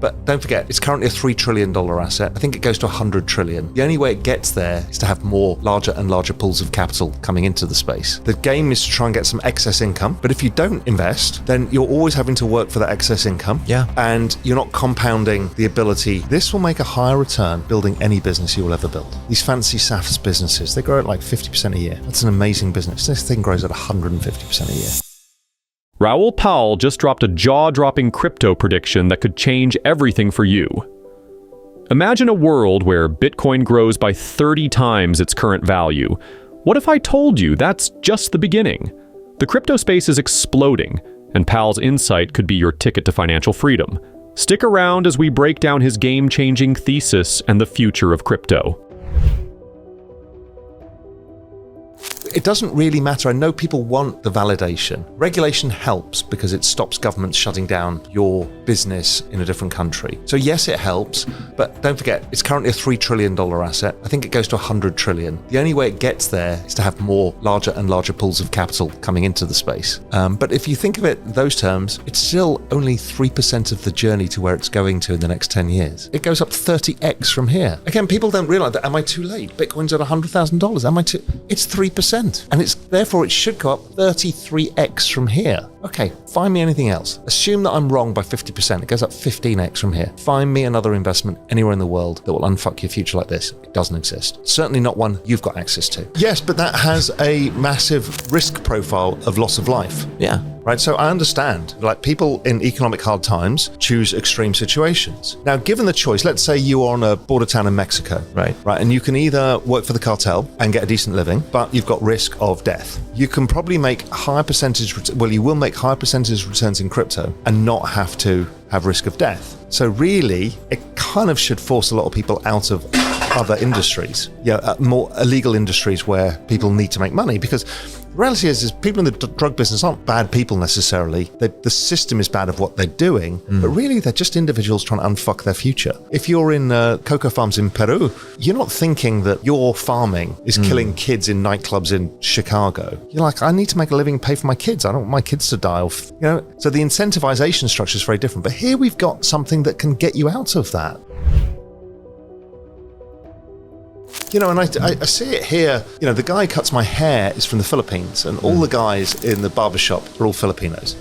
But don't forget, it's currently a $3 trillion asset. I think it goes to 100 trillion. The only way it gets there is to have more larger and larger pools of capital coming into the space. The game is to try and get some excess income. But if you don't invest, then you're always having to work for that excess income. Yeah. And you're not compounding the ability. This will make a higher return building any business you will ever build. These fancy SaaS businesses, they grow at like 50% a year. That's an amazing business. This thing grows at 150% a year. Raoul Pal just dropped a jaw-dropping crypto prediction that could change everything for you. Imagine a world where Bitcoin grows by 30 times its current value. What if I told you that's just the beginning? The crypto space is exploding, and Pal's insight could be your ticket to financial freedom. Stick around as we break down his game-changing thesis and the future of crypto. It doesn't really matter. I know people want the validation. Regulation helps because it stops governments shutting down your business in a different country. So yes, it helps, but don't forget, it's currently a $3 trillion asset. I think it goes to 100 trillion. The only way it gets there is to have more larger and larger pools of capital coming into the space. But if you think of it in those terms, it's still only 3% of the journey to where it's going to in the next 10 years. It goes up 30x from here. Again, people don't realize that. Am I too late? Bitcoin's at $100,000. Am I too? It's 3%. And therefore it should go up 33x from here. Okay, find me anything else. Assume that I'm wrong by 50%. It goes up 15x from here. Find me another investment anywhere in the world that will unfuck your future like this. It doesn't exist. Certainly not one you've got access to. Yes, but that has a massive risk profile of loss of life. Yeah. Right, so I understand, like people in economic hard times choose extreme situations. Now, given the choice, let's say you are on a border town in Mexico, right, and you can either work for the cartel and get a decent living, but you've got risk of death. You can probably make higher percentage, you will make higher percentage returns in crypto and not have to have risk of death. So really, it kind of should force a lot of people out of other industries, more illegal industries where people need to make money, because the reality is people in the drug business aren't bad people necessarily. The system is bad of what they're doing, but really they're just individuals trying to unfuck their future. If you're in cocoa farms in Peru, you're not thinking that your farming is killing kids in nightclubs in Chicago. You're like, I need to make a living, pay for my kids. I don't want my kids to die off, So the incentivization structure is very different. But here we've got something that can get you out of that. And I see it here. The guy who cuts my hair is from the Philippines, and all the guys in the barbershop are all Filipinos.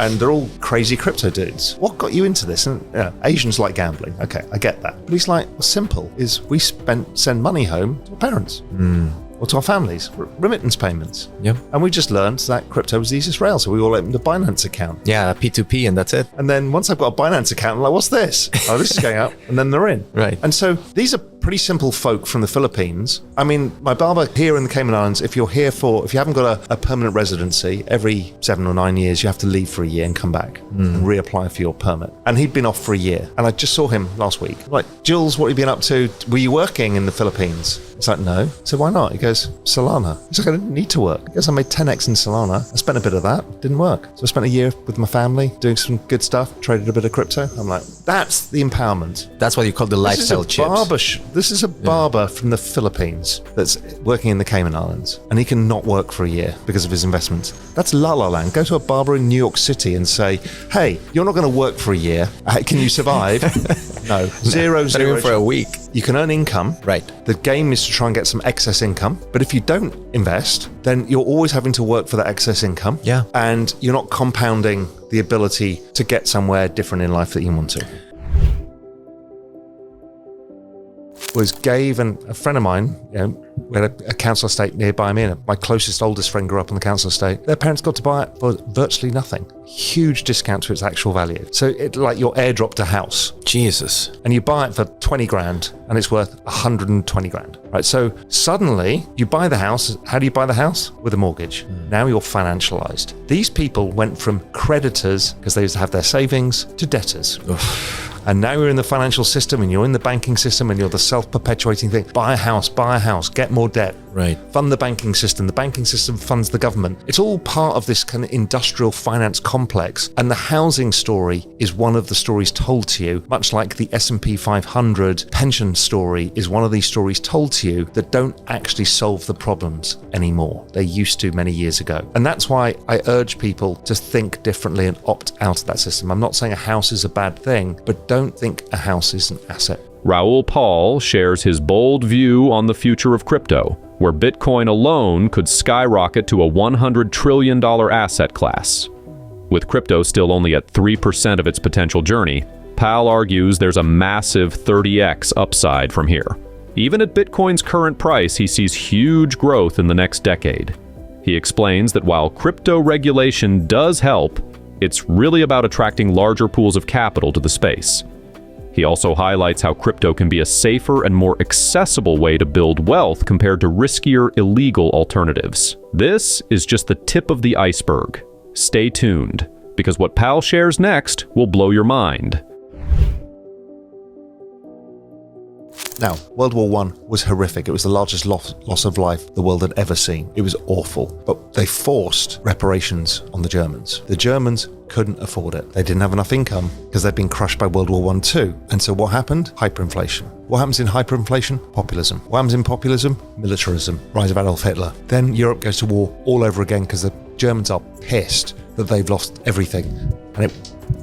And they're all crazy crypto dudes. What got you into this? And Asians like gambling. Okay, I get that. But he's like, what's simple is we send money home to our parents. Or to our families, remittance payments. Yep. And we just learned that crypto was the easiest rail, so we all opened a Binance account. Yeah, P2P, and that's it. And then once I've got a Binance account, I'm like, what's this? Oh, this is going up, and then they're in. Right. And so these are pretty simple folk from the Philippines. I mean, my barber here in the Cayman Islands, if you haven't got a permanent residency, every 7 or 9 years, you have to leave for a year and come back and reapply for your permit. And he'd been off for a year. And I just saw him last week. I'm like, Jules, what have you been up to? Were you working in the Philippines? It's like, no. So why not? He goes, Solana. He's like, I didn't need to work. He goes, I made 10x in Solana. I spent a bit of that. Didn't work. So I spent a year with my family doing some good stuff, traded a bit of crypto. I'm like, that's the empowerment. That's what you call the lifestyle chips. This is a barber from the Philippines that's working in the Cayman Islands, and he can not work for a year because of his investments. That's La La Land. Go to a barber in New York City and say, hey, you're not going to work for a year. Can you survive? No. Zero. Not even for a week. You can earn income. Right. The game is to try and get some excess income. But if you don't invest, then you're always having to work for that excess income. Yeah. And you're not compounding the ability to get somewhere different in life that you want to. Was Gabe and a friend of mine, we had a council estate nearby me, and my closest, oldest friend grew up on the council estate. Their parents got to buy it for virtually nothing. Huge discount to its actual value. So it's like your airdropped a house. Jesus. And you buy it for 20 grand and it's worth 120 grand, right? So suddenly you buy the house. How do you buy the house? With a mortgage. Now you're financialized. These people went from creditors, because they used to have their savings, to debtors. And now you're in the financial system and you're in the banking system and you're the self-perpetuating thing. Buy a house, get more debt. Right. fund the banking system. The banking system funds the government. It's all part of this kind of industrial finance complex. And the housing story is one of the stories told to you, much like the S&P 500 pension story is one of these stories told to you that don't actually solve the problems anymore. They used to many years ago. And that's why I urge people to think differently and opt out of that system. I'm not saying a house is a bad thing, but don't think a house is an asset. Raoul Pal shares his bold view on the future of crypto, where Bitcoin alone could skyrocket to a $100 trillion asset class. With crypto still only at 3% of its potential journey, Pal argues there's a massive 30x upside from here. Even at Bitcoin's current price, he sees huge growth in the next decade. He explains that while crypto regulation does help, it's really about attracting larger pools of capital to the space. He also highlights how crypto can be a safer and more accessible way to build wealth compared to riskier, illegal alternatives. This is just the tip of the iceberg. Stay tuned, because what Pal shares next will blow your mind. Now, World War I was horrific. It was the largest loss of life the world had ever seen. It was awful. But they forced reparations on the Germans. The Germans couldn't afford it. They didn't have enough income because they'd been crushed by World War I too. And so what happened? Hyperinflation. What happens in hyperinflation? Populism. What happens in populism? Militarism. Rise of Adolf Hitler. Then Europe goes to war all over again because the Germans are pissed that they've lost everything. And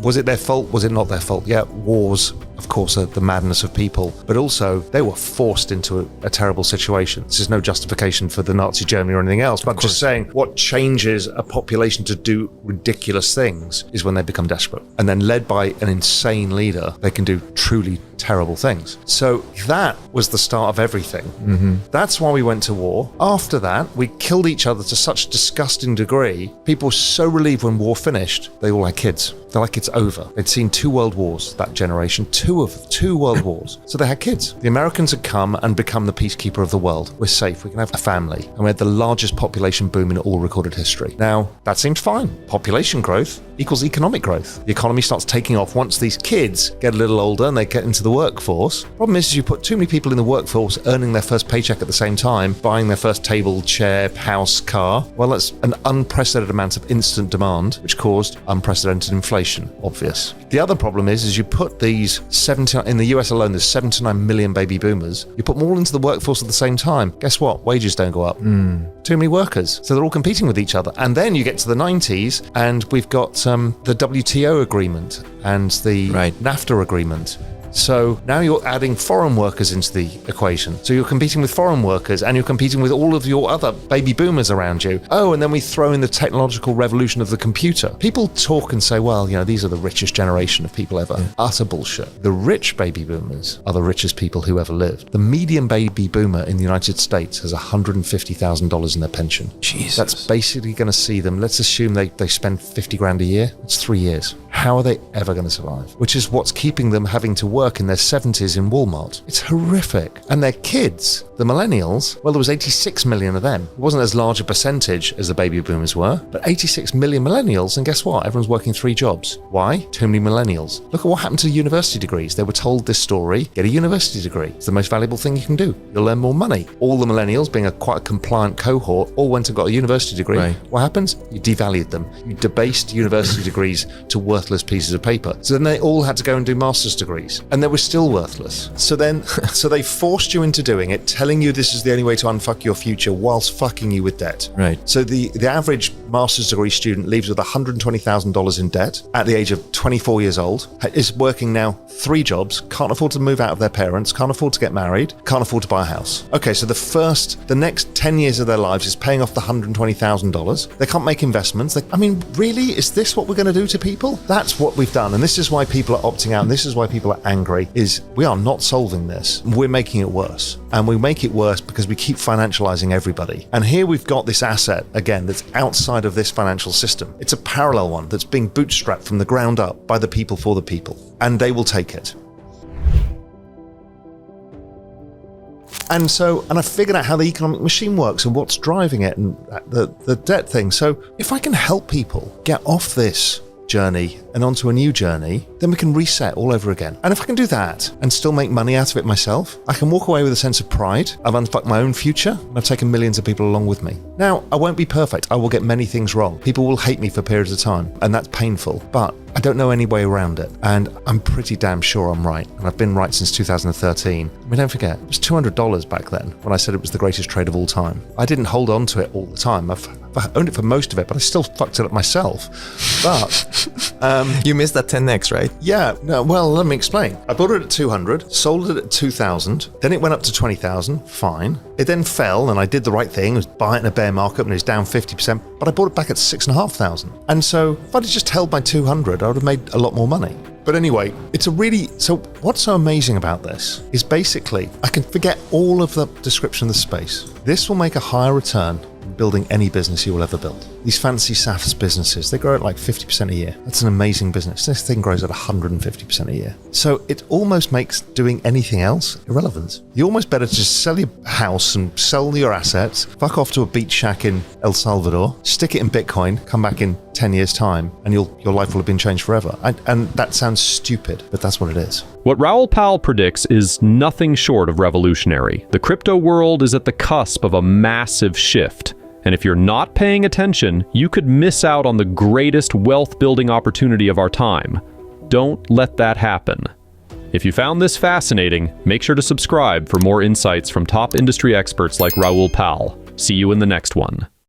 was it their fault? Was it not their fault? Yeah, wars, of course, are the madness of people, but also they were forced into a terrible situation. This is no justification for the Nazi Germany or anything else, but just saying what changes a population to do ridiculous things is when they become desperate. And then led by an insane leader, they can do truly terrible things. So that was the start of everything. That's why we went to war. After that, we killed each other to such a disgusting degree. People were so relieved when war finished, they all had kids. They're like, it's over. They'd seen 2 world wars, that generation, 2 world wars. So they had kids. The Americans had come and become the peacekeeper of the world. We're safe. We can have a family. And we had the largest population boom in all recorded history. Now, that seemed fine. Population growth equals economic growth. The economy starts taking off once these kids get a little older and they get into the workforce. Problem is you put too many people in the workforce earning their first paycheck at the same time, buying their first table, chair, house, car. Well, that's an unprecedented amount of instant demand, which caused unprecedented inflation. Obvious. The other problem is you put these in the US alone, there's 7 to 9 million baby boomers. You put them all into the workforce at the same time. Guess what? Wages don't go up. Too many workers. So they're all competing with each other. And then you get to the 90s and we've got the WTO agreement and the NAFTA agreement. So now you're adding foreign workers into the equation. So you're competing with foreign workers and you're competing with all of your other baby boomers around you. Oh, and then we throw in the technological revolution of the computer. People talk and say, well, these are the richest generation of people ever. Utter bullshit. The rich baby boomers are the richest people who ever lived. The median baby boomer in the United States has $150,000 in their pension. Jesus. That's basically going to see them, let's assume they spend 50 grand a year. It's 3 years. How are they ever going to survive? Which is what's keeping them having to work in their 70s in Walmart. It's horrific. And their kids, the millennials, well, there was 86 million of them. It wasn't as large a percentage as the baby boomers were, but 86 million millennials, and guess what? Everyone's working 3 jobs. Why? Too many millennials. Look at what happened to university degrees. They were told this story, get a university degree. It's the most valuable thing you can do. You'll earn more money. All the millennials, being quite a compliant cohort, all went and got a university degree. Right. What happens? You devalued them. You debased university degrees to worthless pieces of paper. So then they all had to go and do master's degrees. And they were still worthless. So they forced you into doing it, telling you this is the only way to unfuck your future whilst fucking you with debt. Right. So the average master's degree student leaves with $120,000 in debt at the age of 24 years old, is working now 3 jobs, can't afford to move out of their parents, can't afford to get married, can't afford to buy a house. Okay, so the next 10 years of their lives is paying off the $120,000. They can't make investments. Really? Is this what we're going to do to people? That's what we've done. And this is why people are opting out. And this is why people are angry, is we are not solving this. We're making it worse. And we make it worse because we keep financializing everybody. And here we've got this asset, again, that's outside of this financial system. It's a parallel one that's being bootstrapped from the ground up by the people for the people. And they will take it. And I figured out how the economic machine works and what's driving it and the debt thing. So if I can help people get off this journey and onto a new journey, then we can reset all over again. And if I can do that and still make money out of it myself, I can walk away with a sense of pride. I've unfucked my own future and I've taken millions of people along with me. Now, I won't be perfect. I will get many things wrong. People will hate me for periods of time, and that's painful. But I don't know any way around it, and I'm pretty damn sure I'm right, and I've been right since 2013. I mean, don't forget, it was $200 back then when I said it was the greatest trade of all time. I didn't hold on to it all the time. I've owned it for most of it, but I still fucked it up myself. But you missed that 10x, right? yeah, no, well, let me explain. I bought it at 200, sold it at 2,000, then it went up to 20,000, fine. It then fell, and I did the right thing, was buy it in a bear market, and it was down 50%, but I bought it back at 6,500. And so if I'd just held my 200, I would have made a lot more money. But anyway, so what's so amazing about this is basically I can forget all of the description of the space. This will make a higher return than building any business you will ever build. These fancy SaaS businesses, they grow at like 50% a year. That's an amazing business. This thing grows at 150% a year. So it almost makes doing anything else irrelevant. You're almost better to just sell your house and sell your assets, fuck off to a beach shack in El Salvador, stick it in Bitcoin, come back in 10 years' time, and your life will have been changed forever. And that sounds stupid, but that's what it is. What Raoul Pal predicts is nothing short of revolutionary. The crypto world is at the cusp of a massive shift. And if you're not paying attention, you could miss out on the greatest wealth-building opportunity of our time. Don't let that happen. If you found this fascinating, make sure to subscribe for more insights from top industry experts like Raoul Pal. See you in the next one.